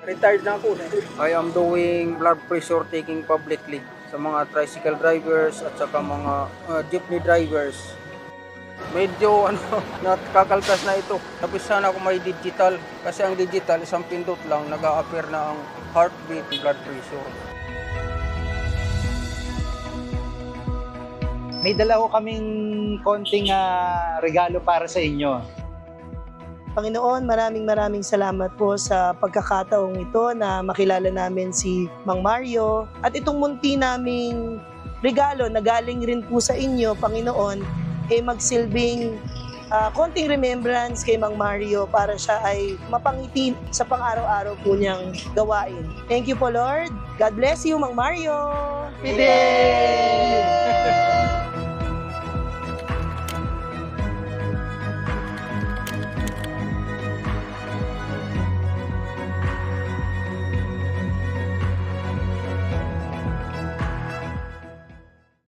Retired na ako. I am doing blood pressure taking publicly sa mga tricycle drivers at saka mga jeepney drivers. Medyo nakakaltas na ito. Tapos sana ako may digital kasi ang digital isang pindot lang nag-a-appear na ang heartbeat, blood pressure. May dala ko kaming konting regalo para sa inyo. Panginoon, maraming salamat po sa pagkakataong ito na makilala namin si Mang Mario. At itong munti naming regalo na galing rin po sa inyo, Panginoon, ay magsilbing konting remembrance kay Mang Mario para siya ay mapangiti sa pang-araw-araw po niyang gawain. Thank you po, Lord. God bless you, Mang Mario. Fidel!